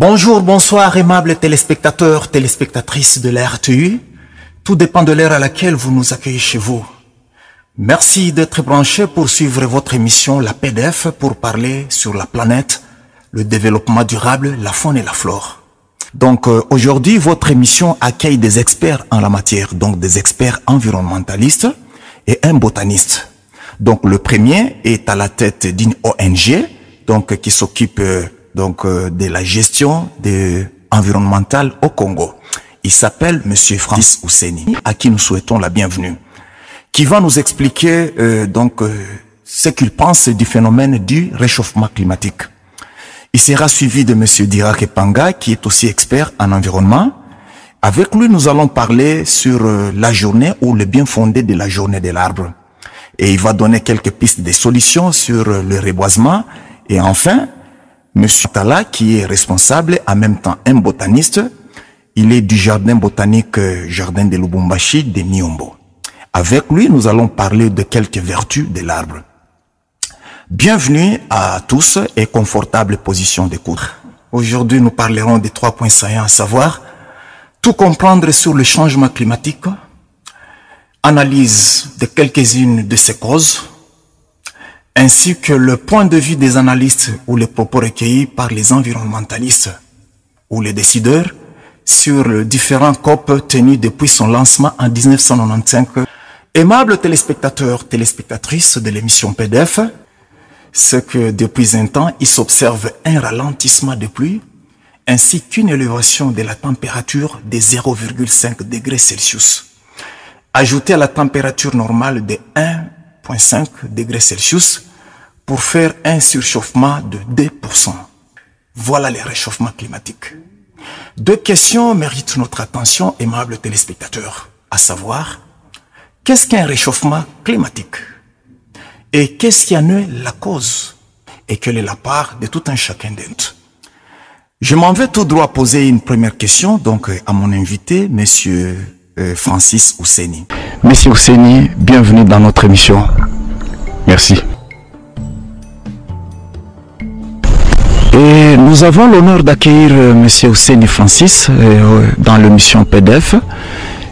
Bonjour, bonsoir, aimables téléspectateurs, téléspectatrices de la RTU. Tout dépend de l'heure à laquelle vous nous accueillez chez vous. Merci d'être branchés pour suivre votre émission La PDF pour parler sur la planète, le développement durable, la faune et la flore. Donc aujourd'hui, votre émission accueille des experts en la matière, donc des experts environnementalistes et un botaniste. Donc le premier est à la tête d'une ONG donc qui s'occupe de la gestion environnementale au Congo. Il s'appelle Monsieur Francis Ousseni, à qui nous souhaitons la bienvenue, qui va nous expliquer ce qu'il pense du phénomène du réchauffement climatique. Il sera suivi de Monsieur Dirak Epanga, qui est aussi expert en environnement. Avec lui, nous allons parler sur la journée ou le bien fondé de la journée de l'arbre. Et il va donner quelques pistes de solutions sur le reboisement. Et enfin, Monsieur Tala, qui est responsable, en même temps un botaniste. Il est du jardin botanique Jardin de Lubumbashi de Miombo. Avec lui, nous allons parler de quelques vertus de l'arbre. Bienvenue à tous et confortable position d'écoute. Aujourd'hui, nous parlerons des 3 points saillants, à savoir tout comprendre sur le changement climatique, analyse de quelques-unes de ses causes, ainsi que le point de vue des analystes ou les propos recueillis par les environnementalistes ou les décideurs sur les différents COP tenus depuis son lancement en 1995. Aimables téléspectateurs, téléspectatrices de l'émission PDF, c'est que depuis un temps, il s'observe un ralentissement de pluie ainsi qu'une élévation de la température de 0,5 degrés Celsius. Ajoutée à la température normale de 1,5 degrés Celsius pour faire un surchauffement de 2%. Voilà les réchauffements climatiques. 2 questions méritent notre attention, aimables téléspectateurs, à savoir, qu'est-ce qu'un réchauffement climatique? Et qu'est-ce qui en est la cause? Et quelle est la part de tout un chacun d'entre? Je m'en vais tout droit poser une première question donc à mon invité, Monsieur Francis Ousseni. Monsieur Ousseni, bienvenue dans notre émission. Merci. Et nous avons l'honneur d'accueillir Monsieur Ousseni Francis dans l'émission PDF.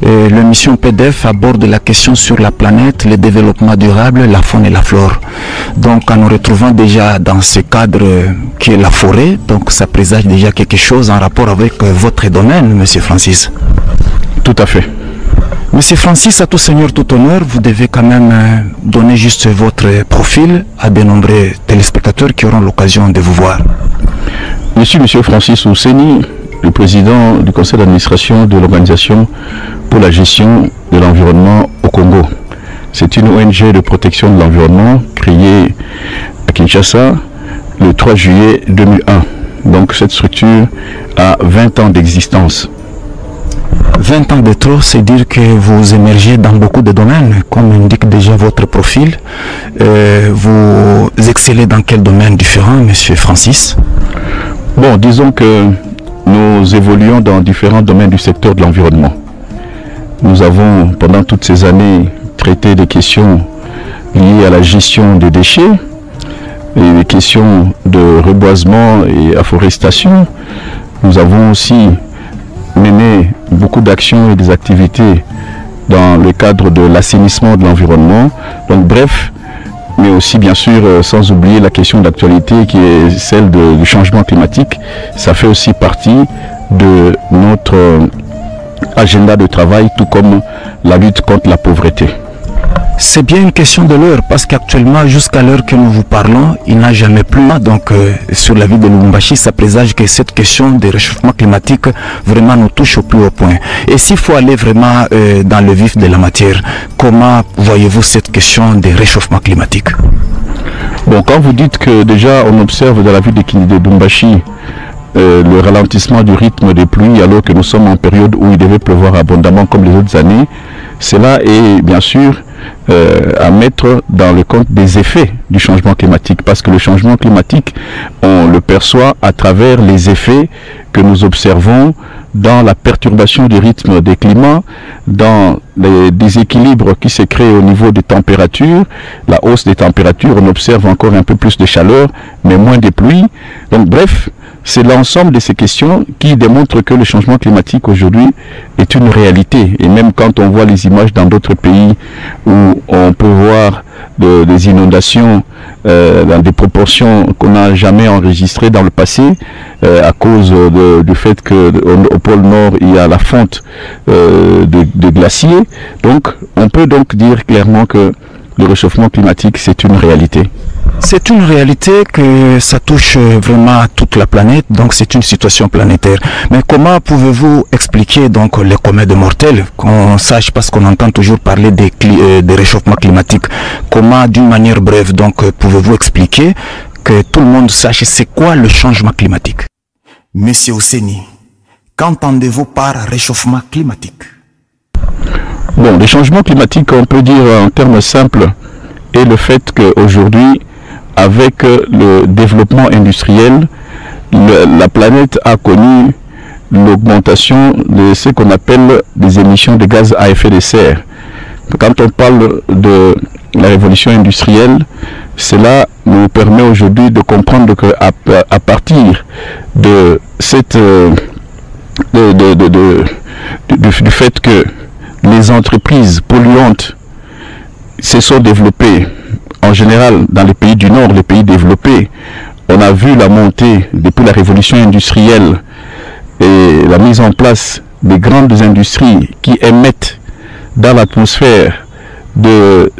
L'émission PDF aborde la question sur la planète, le développement durable, la faune et la flore. Donc en nous retrouvant déjà dans ce cadre qui est la forêt, donc ça présage déjà quelque chose en rapport avec votre domaine, Monsieur Francis. Tout à fait. Monsieur Francis, à tout seigneur, tout honneur, vous devez quand même donner juste votre profil à de nombreux téléspectateurs qui auront l'occasion de vous voir. Je suis Monsieur Francis Ousseni, le président du conseil d'administration de l'Organisation pour la gestion de l'environnement au Congo. C'est une ONG de protection de l'environnement créée à Kinshasa le 3 juillet 2001. Donc cette structure a 20 ans d'existence. 20 ans de trop, c'est dire que vous émergez dans beaucoup de domaines, comme indique déjà votre profil. Vous excellez dans quel domaine différent, Monsieur Francis? Bon, disons que nous évoluons dans différents domaines du secteur de l'environnement. Nous avons, pendant toutes ces années, traité des questions liées à la gestion des déchets, et des questions de reboisement et afforestation. Nous avons aussi mené beaucoup d'actions et des activités dans le cadre de l'assainissement de l'environnement. Donc bref, mais aussi bien sûr sans oublier la question d'actualité qui est celle du changement climatique. Ça fait aussi partie de notre agenda de travail, tout comme la lutte contre la pauvreté. C'est bien une question de l'heure, parce qu'actuellement, jusqu'à l'heure que nous vous parlons, il n'a jamais plu. Donc, sur la ville de Lubumbashi, ça présage que cette question de réchauffement climatique vraiment nous touche au plus haut point. Et s'il faut aller vraiment dans le vif de la matière, comment voyez-vous cette question de réchauffement climatique? Bon, quand vous dites que déjà on observe dans la ville de Lubumbashi le ralentissement du rythme des pluies alors que nous sommes en période où il devait pleuvoir abondamment comme les autres années, cela est bien sûr à mettre dans le compte des effets du changement climatique, parce que le changement climatique, on le perçoit à travers les effets que nous observons dans la perturbation du rythme des climats, dans les déséquilibres qui se créent au niveau des températures, la hausse des températures, on observe encore un peu plus de chaleur, mais moins de pluie. Donc bref, c'est l'ensemble de ces questions qui démontrent que le changement climatique aujourd'hui est une réalité. Et même quand on voit les images dans d'autres pays où on peut voir des inondations dans des proportions qu'on n'a jamais enregistrées dans le passé, à cause du fait qu'au pôle Nord, il y a la fonte de glaciers. Donc, on peut donc dire clairement que le réchauffement climatique, c'est une réalité. C'est une réalité que ça touche vraiment toute la planète, donc c'est une situation planétaire. Mais comment pouvez-vous expliquer donc les communs de mortels, qu'on sache, parce qu'on entend toujours parler des réchauffements climatiques. Comment, d'une manière brève, donc pouvez-vous expliquer que tout le monde sache c'est quoi le changement climatique? Monsieur Ousseni, qu'entendez-vous par réchauffement climatique? Bon, le changement climatique, on peut dire en termes simples, est le fait qu'aujourd'hui, avec le développement industriel, la planète a connu l'augmentation de ce qu'on appelle des émissions de gaz à effet de serre. Quand on parle de la révolution industrielle, cela nous permet aujourd'hui de comprendre qu'à partir de cette du fait que les entreprises polluantes se sont développées en général dans les pays du Nord, les pays développés. On a vu la montée depuis la révolution industrielle et la mise en place des grandes industries qui émettent dans l'atmosphère de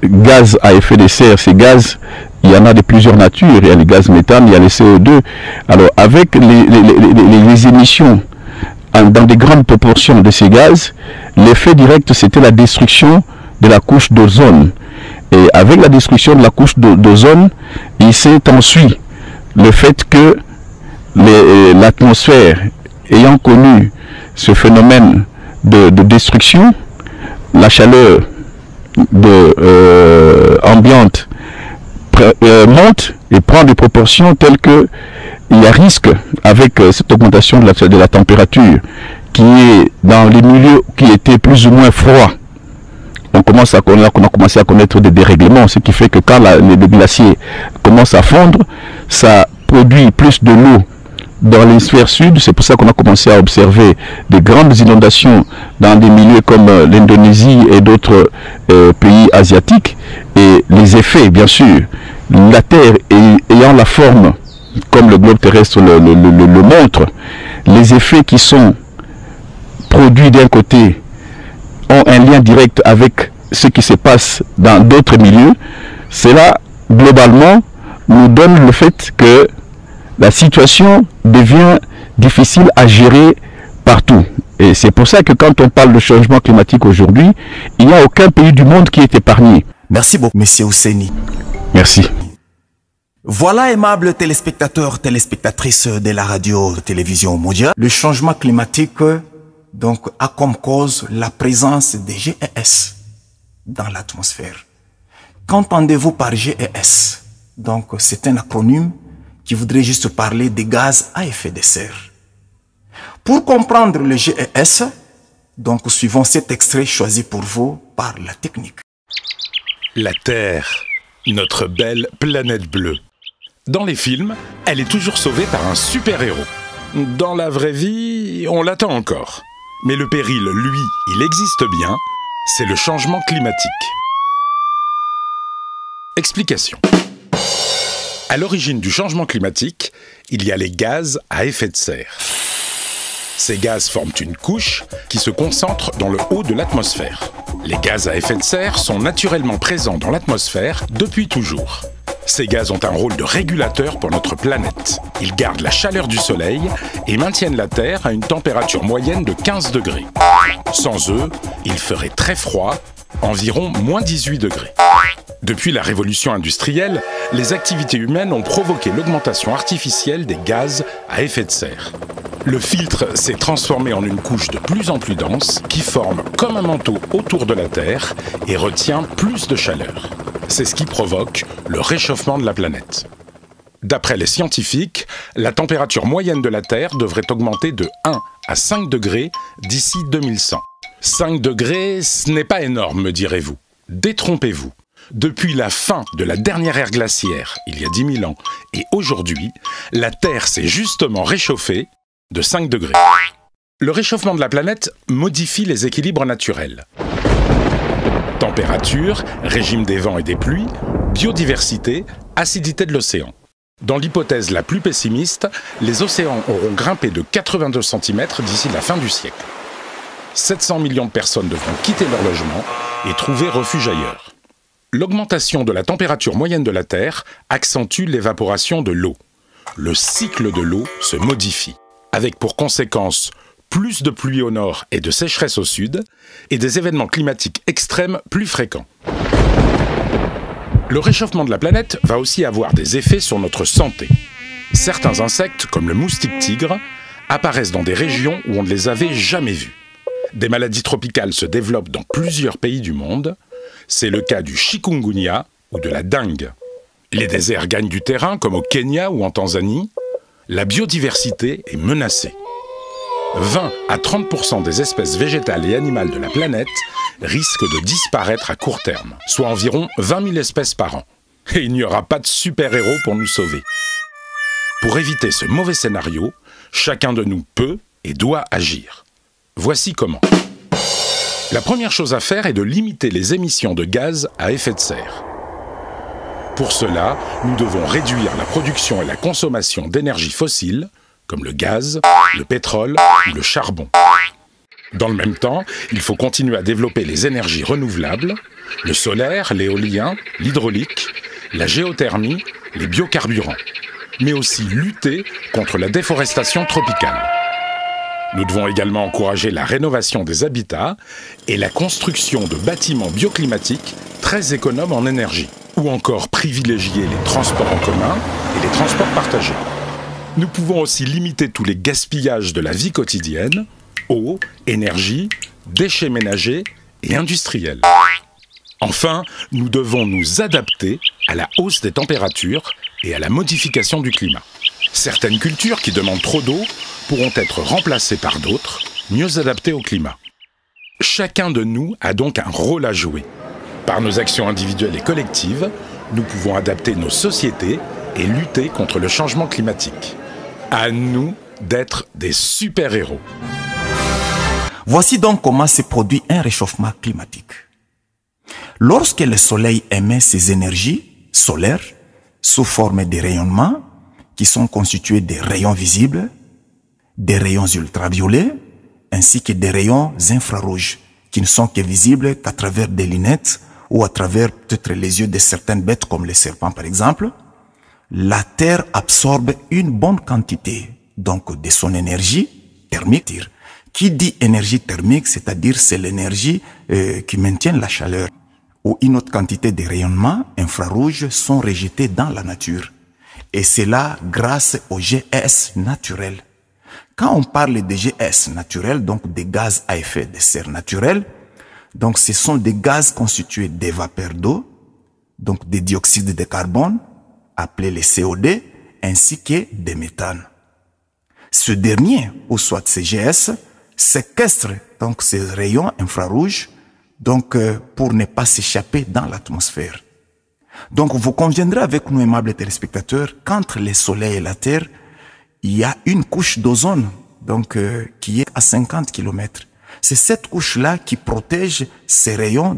gaz à effet de serre. Ces gaz, il y en a de plusieurs natures. Il y a les gaz méthane, il y a les CO2. Alors avec les émissions dans des grandes proportions de ces gaz, l'effet direct, c'était la destruction de la couche d'ozone. Et avec la destruction de la couche d'ozone, il s'est ensuit le fait que l'atmosphère ayant connu ce phénomène de destruction, la chaleur ambiante monte et prend des proportions telles que il y a risque avec cette augmentation de la température qui est dans les milieux qui étaient plus ou moins froids. On a commencé à connaître des dérèglements, ce qui fait que quand les glaciers commencent à fondre, ça produit plus de l'eau dans l'hémisphère sud. C'est pour ça qu'on a commencé à observer des grandes inondations dans des milieux comme l'Indonésie et d'autres pays asiatiques. Et les effets, bien sûr, la Terre ayant la forme comme le globe terrestre le montre, les effets qui sont produits d'un côté ont un lien direct avec ce qui se passe dans d'autres milieux. Cela, globalement, nous donne le fait que la situation devient difficile à gérer partout. Et c'est pour ça que quand on parle de changement climatique aujourd'hui, il n'y a aucun pays du monde qui est épargné. Merci beaucoup, Monsieur Ousseni. Merci. Voilà, aimables téléspectateurs, téléspectatrices de la radio-télévision mondiale. Le changement climatique donc a comme cause la présence des GES dans l'atmosphère. Qu'entendez-vous par GES? Donc c'est un acronyme qui voudrait juste parler des gaz à effet de serre. Pour comprendre le GES, donc suivons cet extrait choisi pour vous par la technique. La Terre, notre belle planète bleue. Dans les films, elle est toujours sauvée par un super-héros. Dans la vraie vie, on l'attend encore. Mais le péril, lui, il existe bien, c'est le changement climatique. Explication. À l'origine du changement climatique, il y a les gaz à effet de serre. Ces gaz forment une couche qui se concentre dans le haut de l'atmosphère. Les gaz à effet de serre sont naturellement présents dans l'atmosphère depuis toujours. Ces gaz ont un rôle de régulateur pour notre planète. Ils gardent la chaleur du soleil et maintiennent la Terre à une température moyenne de 15 degrés. Sans eux, il ferait très froid, environ moins 18 degrés. Depuis la révolution industrielle, les activités humaines ont provoqué l'augmentation artificielle des gaz à effet de serre. Le filtre s'est transformé en une couche de plus en plus dense qui forme comme un manteau autour de la Terre et retient plus de chaleur. C'est ce qui provoque le réchauffement de la planète. D'après les scientifiques, la température moyenne de la Terre devrait augmenter de 1 à 5 degrés d'ici 2100. 5 degrés, ce n'est pas énorme, me direz-vous. Détrompez-vous. Depuis la fin de la dernière ère glaciaire, il y a 10 000 ans, et aujourd'hui, la Terre s'est justement réchauffée de 5 degrés. Le réchauffement de la planète modifie les équilibres naturels. Température, régime des vents et des pluies, biodiversité, acidité de l'océan. Dans l'hypothèse la plus pessimiste, les océans auront grimpé de 82 cm d'ici la fin du siècle. 700 millions de personnes devront quitter leur logement et trouver refuge ailleurs. L'augmentation de la température moyenne de la Terre accentue l'évaporation de l'eau. Le cycle de l'eau se modifie, avec pour conséquence plus de pluie au nord et de sécheresse au sud, et des événements climatiques extrêmes plus fréquents. Le réchauffement de la planète va aussi avoir des effets sur notre santé. Certains insectes, comme le moustique tigre, apparaissent dans des régions où on ne les avait jamais vus. Des maladies tropicales se développent dans plusieurs pays du monde. C'est le cas du chikungunya ou de la dengue. Les déserts gagnent du terrain, comme au Kenya ou en Tanzanie. La biodiversité est menacée. 20 à 30% des espèces végétales et animales de la planète risquent de disparaître à court terme, soit environ 20 000 espèces par an. Et il n'y aura pas de super-héros pour nous sauver. Pour éviter ce mauvais scénario, chacun de nous peut et doit agir. Voici comment. La première chose à faire est de limiter les émissions de gaz à effet de serre. Pour cela, nous devons réduire la production et la consommation d'énergie fossile, comme le gaz, le pétrole ou le charbon. Dans le même temps, il faut continuer à développer les énergies renouvelables, le solaire, l'éolien, l'hydraulique, la géothermie, les biocarburants, mais aussi lutter contre la déforestation tropicale. Nous devons également encourager la rénovation des habitats et la construction de bâtiments bioclimatiques très économes en énergie, ou encore privilégier les transports en commun et les transports partagés. Nous pouvons aussi limiter tous les gaspillages de la vie quotidienne, eau, énergie, déchets ménagers et industriels. Enfin, nous devons nous adapter à la hausse des températures et à la modification du climat. Certaines cultures qui demandent trop d'eau pourront être remplacées par d'autres, mieux adaptées au climat. Chacun de nous a donc un rôle à jouer. Par nos actions individuelles et collectives, nous pouvons adapter nos sociétés et lutter contre le changement climatique. À nous d'être des super-héros. Voici donc comment se produit un réchauffement climatique. Lorsque le Soleil émet ses énergies solaires sous forme de rayonnements qui sont constitués de rayons visibles, des rayons ultraviolets, ainsi que des rayons infrarouges qui ne sont que visibles qu'à travers des lunettes ou à travers peut-être les yeux de certaines bêtes comme les serpents par exemple, la Terre absorbe une bonne quantité donc de son énergie thermique. Qui dit énergie thermique, c'est-à-dire c'est l'énergie qui maintient la chaleur, ou une autre quantité de rayonnements infrarouges sont rejetés dans la nature. Et c'est là grâce au GS naturel. Quand on parle de GS naturel, donc des gaz à effet de serre naturels, donc ce sont des gaz constitués des vapeurs d'eau, donc des dioxydes de carbone, appelés les COD, ainsi que des méthanes. Ce dernier, ou soit CGS, séquestre donc ces rayons infrarouges donc pour ne pas s'échapper dans l'atmosphère. Donc vous conviendrez avec nous, aimables téléspectateurs, qu'entre le Soleil et la Terre, il y a une couche d'ozone donc qui est à 50 km. C'est cette couche-là qui protège ces rayons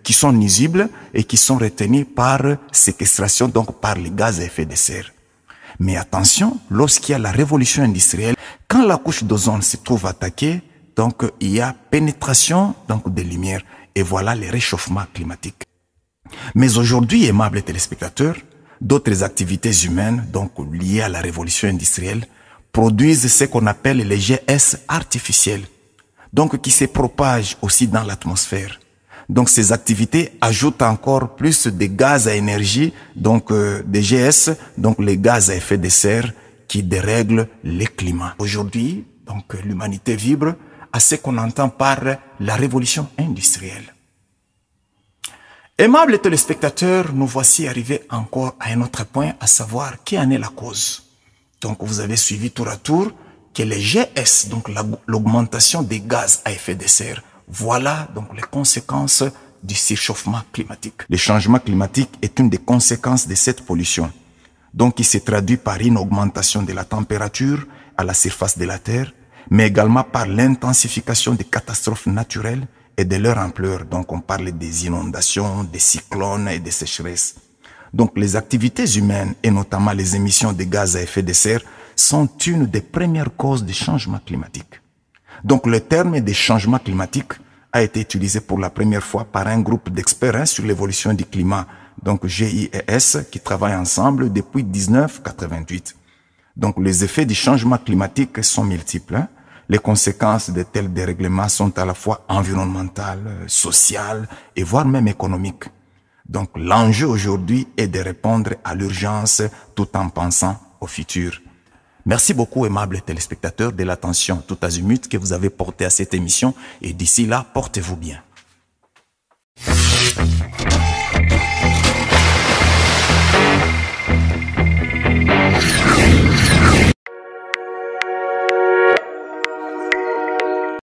qui sont nuisibles et qui sont retenus par séquestration, donc par les gaz à effet de serre. Mais attention, lorsqu'il y a la révolution industrielle, quand la couche d'ozone se trouve attaquée, donc il y a pénétration donc des lumières et voilà les réchauffements climatiques. Mais aujourd'hui, aimables téléspectateurs, d'autres activités humaines donc liées à la révolution industrielle produisent ce qu'on appelle les GS artificiels, donc qui se propagent aussi dans l'atmosphère. Donc ces activités ajoutent encore plus de gaz à énergie, donc des GS, donc les gaz à effet de serre qui dérèglent le climat. Aujourd'hui, donc l'humanité vibre à ce qu'on entend par la révolution industrielle. Aimables téléspectateurs, nous voici arrivés encore à un autre point, à savoir qui en est la cause. Donc vous avez suivi tour à tour que les GS, donc l'augmentation des gaz à effet de serre, voilà donc les conséquences du surchauffement climatique. Le changement climatique est une des conséquences de cette pollution, donc qui se traduit par une augmentation de la température à la surface de la Terre, mais également par l'intensification des catastrophes naturelles et de leur ampleur. Donc on parle des inondations, des cyclones et des sécheresses. Donc les activités humaines et notamment les émissions de gaz à effet de serre sont une des premières causes du changement climatique. Donc le terme de changement climatique a été utilisé pour la première fois par un groupe d'experts sur l'évolution du climat, donc GIES, qui travaillent ensemble depuis 1988. Donc les effets du changement climatique sont multiples. Les conséquences de tels dérèglements sont à la fois environnementales, sociales et voire même économiques. Donc l'enjeu aujourd'hui est de répondre à l'urgence tout en pensant au futur. Merci beaucoup, aimables téléspectateurs, de l'attention tout azimut que vous avez portée à cette émission et d'ici là, portez-vous bien.